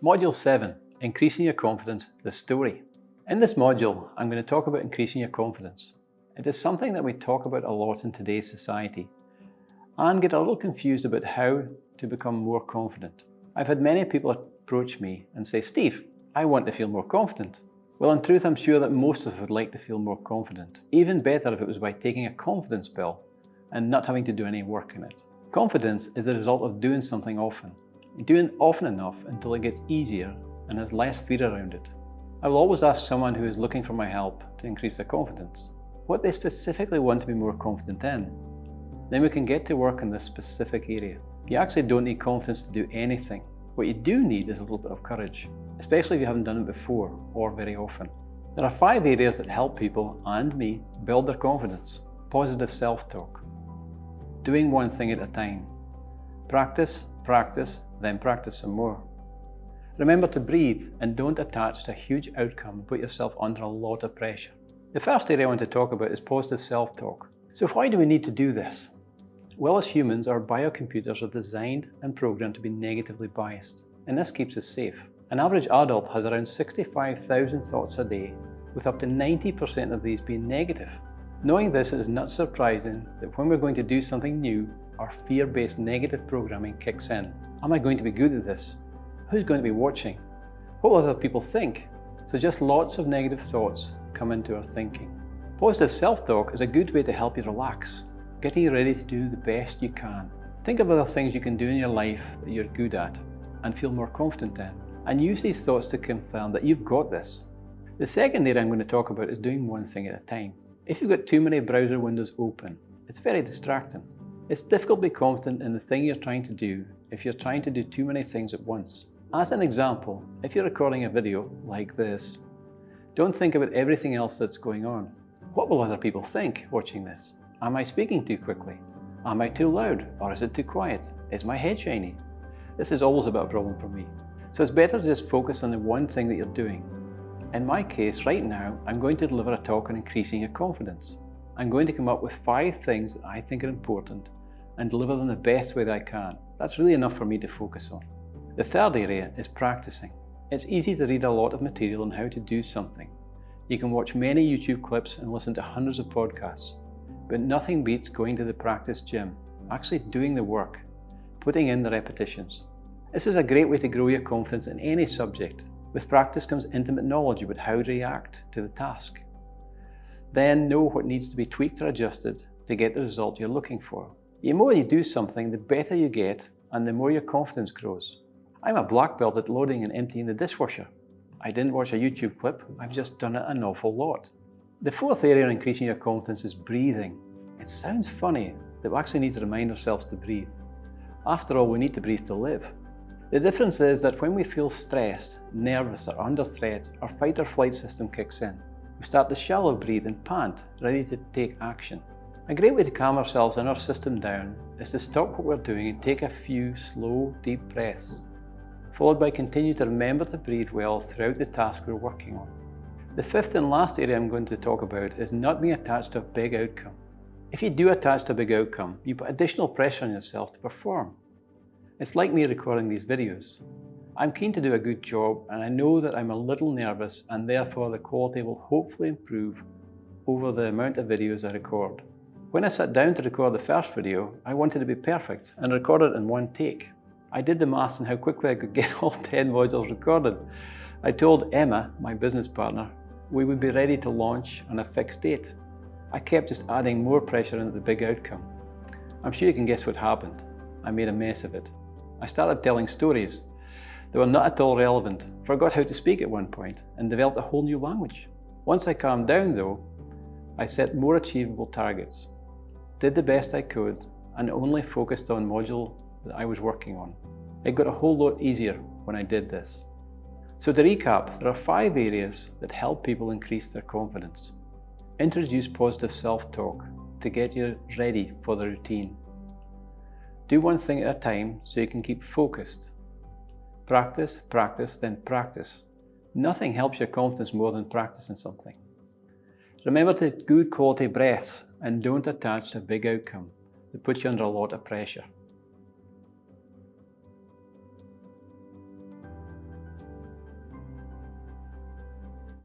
Module 7, Increasing Your Confidence, the story. In this module, I'm going to talk about increasing your confidence. It is something that we talk about a lot in today's society and get a little confused about how to become more confident. I've had many people approach me and say, Steve, I want to feel more confident. Well, in truth, I'm sure that most of us would like to feel more confident. Even better if it was by taking a confidence pill and not having to do any work in it. Confidence is the result of doing something often. Doing it often enough until it gets easier and has less fear around it. I will always ask someone who is looking for my help to increase their confidence what they specifically want to be more confident in. Then we can get to work in this specific area. You actually don't need confidence to do anything. What you do need is a little bit of courage, especially if you haven't done it before or very often. There are 5 areas that help people and me build their confidence. Positive self-talk. Doing one thing at a time. Practice, practice, then practice some more. Remember to breathe and don't attach to a huge outcome and put yourself under a lot of pressure. The first area I want to talk about is positive self-talk. So why do we need to do this? Well, as humans, our biocomputers are designed and programmed to be negatively biased, and this keeps us safe. An average adult has around 65,000 thoughts a day, with up to 90% of these being negative. Knowing this, it is not surprising that when we're going to do something new, our fear-based negative programming kicks in. Am I going to be good at this? Who's going to be watching? What will other people think? So just lots of negative thoughts come into our thinking. Positive self-talk is a good way to help you relax, getting you ready to do the best you can. Think of other things you can do in your life that you're good at and feel more confident in, and use these thoughts to confirm that you've got this. The second area I'm going to talk about is doing one thing at a time. If you've got too many browser windows open, it's very distracting. It's difficult to be confident in the thing you're trying to do if you're trying to do too many things at once. As an example, if you're recording a video like this, don't think about everything else that's going on. What will other people think watching this? Am I speaking too quickly? Am I too loud? Or is it too quiet? Is my head shiny? This is always a bit of a problem for me. So it's better to just focus on the one thing that you're doing. In my case, right now, I'm going to deliver a talk on increasing your confidence. I'm going to come up with 5 things that I think are important and deliver them the best way that I can. That's really enough for me to focus on. The third area is practicing. It's easy to read a lot of material on how to do something. You can watch many YouTube clips and listen to hundreds of podcasts, but nothing beats going to the practice gym, actually doing the work, putting in the repetitions. This is a great way to grow your confidence in any subject. With practice comes intimate knowledge about how to react to the task. Then know what needs to be tweaked or adjusted to get the result you're looking for. The more you do something, the better you get and the more your confidence grows. I'm a black belt at loading and emptying the dishwasher. I didn't watch a YouTube clip, I've just done it an awful lot. The fourth area in increasing your confidence is breathing. It sounds funny that we actually need to remind ourselves to breathe. After all, we need to breathe to live. The difference is that when we feel stressed, nervous or under threat, our fight or flight system kicks in. We start to shallow breathe and pant, ready to take action. A great way to calm ourselves and our system down is to stop what we're doing and take a few slow, deep breaths, followed by continue to remember to breathe well throughout the task we're working on. The fifth and last area I'm going to talk about is not being attached to a big outcome. If you do attach to a big outcome, you put additional pressure on yourself to perform. It's like me recording these videos. I'm keen to do a good job, and I know that I'm a little nervous, and therefore the quality will hopefully improve over the amount of videos I record. When I sat down to record the first video, I wanted to be perfect and record it in one take. I did the maths on how quickly I could get all 10 modules recorded. I told Emma, my business partner, we would be ready to launch on a fixed date. I kept just adding more pressure into the big outcome. I'm sure you can guess what happened. I made a mess of it. I started telling stories that were not at all relevant, forgot how to speak at one point, and developed a whole new language. Once I calmed down though, I set more achievable targets, did the best I could, and only focused on module that I was working on. It got a whole lot easier when I did this. So to recap, there are 5 areas that help people increase their confidence. Introduce positive self-talk to get you ready for the routine. Do one thing at a time so you can keep focused. Practice, practice, then practice. Nothing helps your confidence more than practicing something. Remember to take good quality breaths and don't attach to a big outcome that puts you under a lot of pressure.